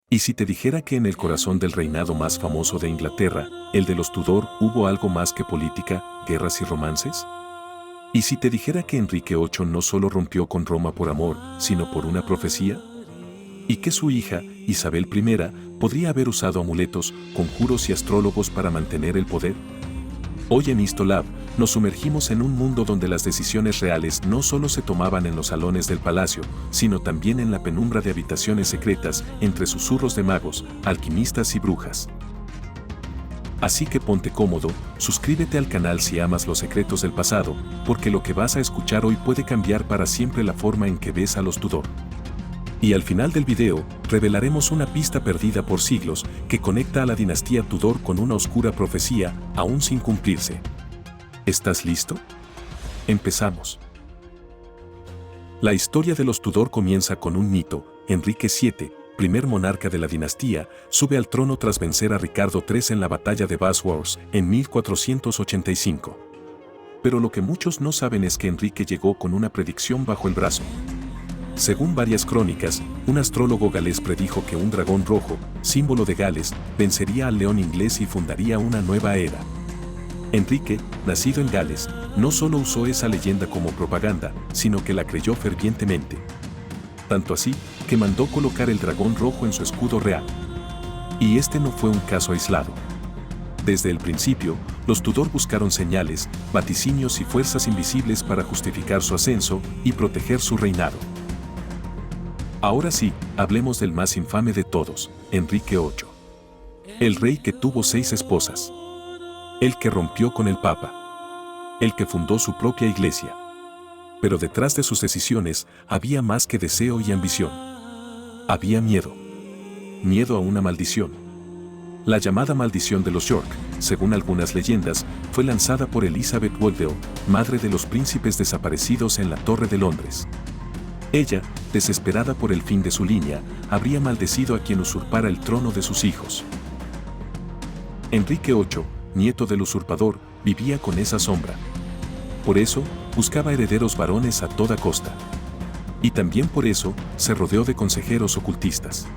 ¿Y si te dijera que en el corazón del reinado más famoso de Inglaterra, el de los Tudor, hubo algo más que política, guerras y romances? ¿Y si te dijera que Enrique VIII no solo rompió con Roma por amor, sino por una profecía? ¿Y que su hija, Isabel I, podría haber usado amuletos, conjuros y astrólogos para mantener el poder? Hoy en Histolab, nos sumergimos en un mundo donde las decisiones reales no solo se tomaban en los salones del palacio, sino también en la penumbra de habitaciones secretas entre susurros de magos, alquimistas y brujas. Así que ponte cómodo, suscríbete al canal si amas los secretos del pasado, porque lo que vas a escuchar hoy puede cambiar para siempre la forma en que ves a los Tudor. Y al final del video, revelaremos una pista perdida por siglos que conecta a la dinastía Tudor con una oscura profecía aún sin cumplirse. ¿Estás listo? Empezamos. La historia de los Tudor comienza con un mito. Enrique VII, primer monarca de la dinastía, sube al trono tras vencer a Ricardo III en la batalla de Bosworth en 1485. Pero lo que muchos no saben es que Enrique llegó con una predicción bajo el brazo. Según varias crónicas, un astrólogo galés predijo que un dragón rojo, símbolo de Gales, vencería al león inglés y fundaría una nueva era. Enrique, nacido en Gales, no solo usó esa leyenda como propaganda, sino que la creyó fervientemente. Tanto así, que mandó colocar el dragón rojo en su escudo real. Y este no fue un caso aislado. Desde el principio, los Tudor buscaron señales, vaticinios y fuerzas invisibles para justificar su ascenso y proteger su reinado. Ahora sí, hablemos del más infame de todos, Enrique VIII. El rey que tuvo 6 esposas. El que rompió con el Papa. El que fundó su propia iglesia. Pero detrás de sus decisiones había más que deseo y ambición. Había miedo. Miedo a una maldición. La llamada maldición de los York, según algunas leyendas, fue lanzada por Elizabeth Woodville, madre de los príncipes desaparecidos en la Torre de Londres. Ella, desesperada por el fin de su línea, habría maldecido a quien usurpara el trono de sus hijos. Enrique VIII, nieto del usurpador, vivía con esa sombra. Por eso, buscaba herederos varones a toda costa. Y también por eso, se rodeó de consejeros ocultistas.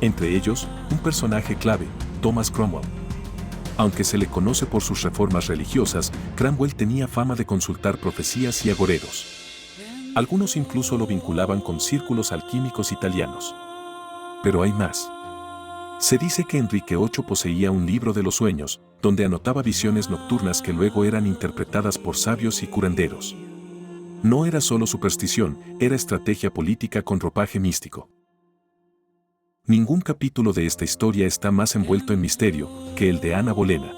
Entre ellos, un personaje clave, Thomas Cromwell. Aunque se le conoce por sus reformas religiosas, Cromwell tenía fama de consultar profecías y agoreros. Algunos incluso lo vinculaban con círculos alquímicos italianos. Pero hay más. Se dice que Enrique VIII poseía un libro de los sueños, donde anotaba visiones nocturnas que luego eran interpretadas por sabios y curanderos. No era solo superstición, era estrategia política con ropaje místico. Ningún capítulo de esta historia está más envuelto en misterio que el de Ana Bolena.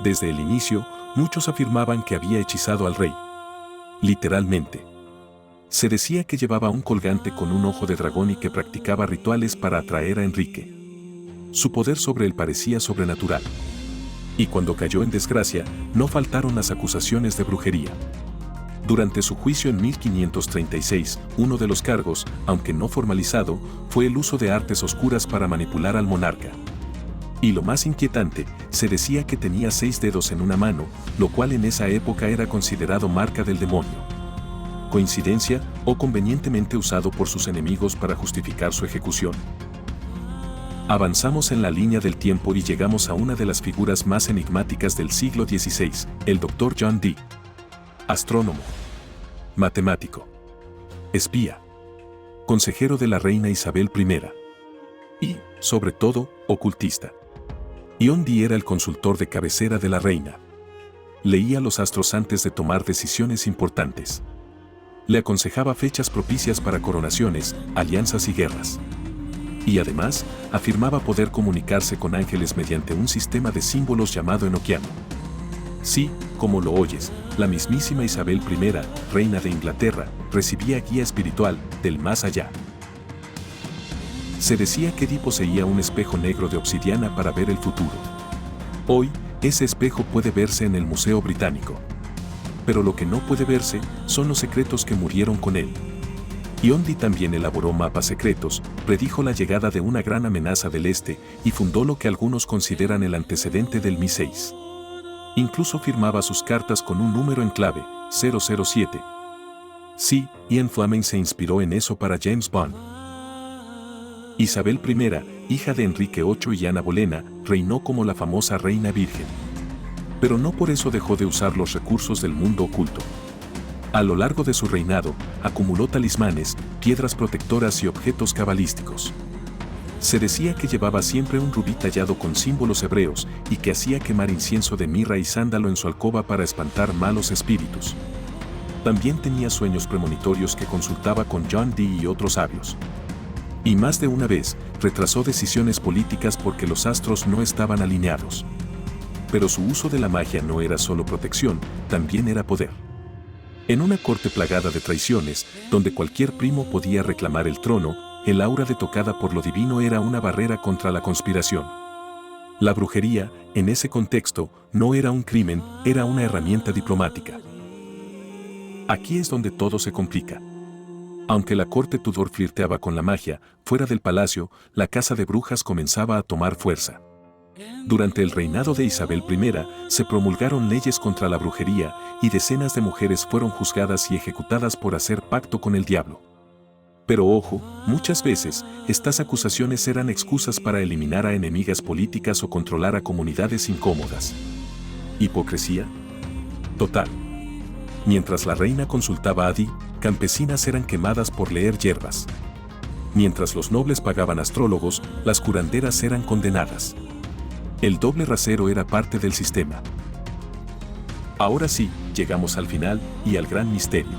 Desde el inicio, muchos afirmaban que había hechizado al rey. Literalmente. Se decía que llevaba un colgante con un ojo de dragón y que practicaba rituales para atraer a Enrique. Su poder sobre él parecía sobrenatural. Y cuando cayó en desgracia, no faltaron las acusaciones de brujería. Durante su juicio en 1536, uno de los cargos, aunque no formalizado, fue el uso de artes oscuras para manipular al monarca. Y lo más inquietante, se decía que tenía 6 dedos en una mano, lo cual en esa época era considerado marca del demonio. ¿Coincidencia o convenientemente usado por sus enemigos para justificar su ejecución? Avanzamos en la línea del tiempo y llegamos a una de las figuras más enigmáticas del siglo XVI, el Dr. John Dee. Astrónomo, matemático, espía, consejero de la reina Isabel I y, sobre todo, ocultista. John Dee era el consultor de cabecera de la reina. Leía los astros antes de tomar decisiones importantes. Le aconsejaba fechas propicias para coronaciones, alianzas y guerras. Y además, afirmaba poder comunicarse con ángeles mediante un sistema de símbolos llamado enoquiano. Sí, como lo oyes, la mismísima Isabel I, reina de Inglaterra, recibía guía espiritual del más allá. Se decía que Dee poseía un espejo negro de obsidiana para ver el futuro. Hoy, ese espejo puede verse en el Museo Británico. Pero lo que no puede verse son los secretos que murieron con él. John Dee también elaboró mapas secretos, predijo la llegada de una gran amenaza del este y fundó lo que algunos consideran el antecedente del Mi-6. Incluso firmaba sus cartas con un número en clave, 007. Sí, Ian Fleming se inspiró en eso para James Bond. Isabel I, hija de Enrique VIII y Ana Bolena, reinó como la famosa reina virgen. Pero no por eso dejó de usar los recursos del mundo oculto. A lo largo de su reinado, acumuló talismanes, piedras protectoras y objetos cabalísticos. Se decía que llevaba siempre un rubí tallado con símbolos hebreos y que hacía quemar incienso de mirra y sándalo en su alcoba para espantar malos espíritus. También tenía sueños premonitorios que consultaba con John Dee y otros sabios. Y más de una vez, retrasó decisiones políticas porque los astros no estaban alineados. Pero su uso de la magia no era solo protección, también era poder. En una corte plagada de traiciones, donde cualquier primo podía reclamar el trono, el aura de tocada por lo divino era una barrera contra la conspiración. La brujería, en ese contexto, no era un crimen, era una herramienta diplomática. Aquí es donde todo se complica. Aunque la corte Tudor flirteaba con la magia, fuera del palacio, la caza de brujas comenzaba a tomar fuerza. Durante el reinado de Isabel I, se promulgaron leyes contra la brujería y decenas de mujeres fueron juzgadas y ejecutadas por hacer pacto con el diablo. Pero ojo, muchas veces, estas acusaciones eran excusas para eliminar a enemigas políticas o controlar a comunidades incómodas. ¿Hipocresía? Total. Mientras la reina consultaba a Dee, campesinas eran quemadas por leer hierbas. Mientras los nobles pagaban astrólogos, las curanderas eran condenadas. El doble rasero era parte del sistema. Ahora sí, llegamos al final y al gran misterio.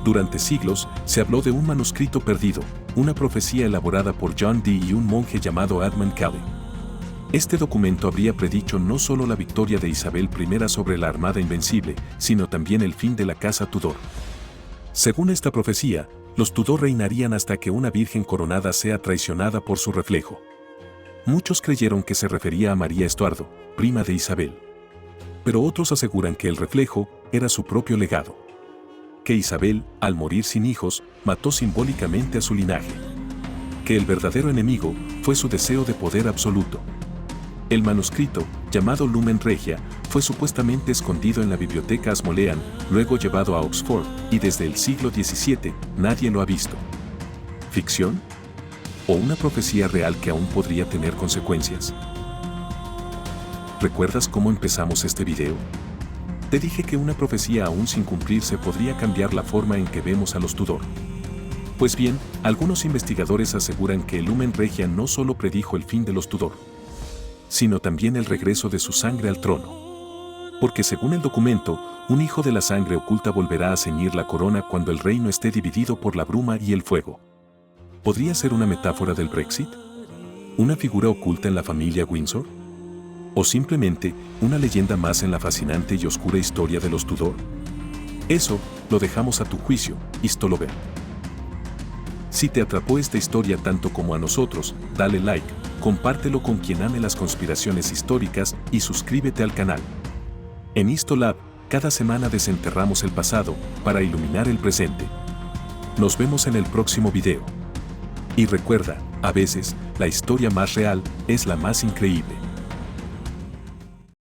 Durante siglos, se habló de un manuscrito perdido, una profecía elaborada por John Dee y un monje llamado Edmund Kelly. Este documento habría predicho no solo la victoria de Isabel I sobre la Armada Invencible, sino también el fin de la casa Tudor. Según esta profecía, los Tudor reinarían hasta que una virgen coronada sea traicionada por su reflejo. Muchos creyeron que se refería a María Estuardo, prima de Isabel. Pero otros aseguran que el reflejo era su propio legado. Que Isabel, al morir sin hijos, mató simbólicamente a su linaje. Que el verdadero enemigo fue su deseo de poder absoluto. El manuscrito, llamado Lumen Regia, fue supuestamente escondido en la biblioteca Asmolean, luego llevado a Oxford, y desde el siglo XVII nadie lo ha visto. ¿Ficción? ¿O una profecía real que aún podría tener consecuencias? ¿Recuerdas cómo empezamos este video? Te dije que una profecía aún sin cumplirse podría cambiar la forma en que vemos a los Tudor. Pues bien, algunos investigadores aseguran que el Lumen Regia no solo predijo el fin de los Tudor, sino también el regreso de su sangre al trono. Porque según el documento, un hijo de la sangre oculta volverá a ceñir la corona cuando el reino esté dividido por la bruma y el fuego. ¿Podría ser una metáfora del Brexit? ¿Una figura oculta en la familia Windsor? ¿O simplemente una leyenda más en la fascinante y oscura historia de los Tudor? Eso lo dejamos a tu juicio, Histolover. Si te atrapó esta historia tanto como a nosotros, dale like, compártelo con quien ame las conspiraciones históricas y suscríbete al canal. En Histolab, cada semana desenterramos el pasado para iluminar el presente. Nos vemos en el próximo video. Y recuerda, a veces, la historia más real es la más increíble.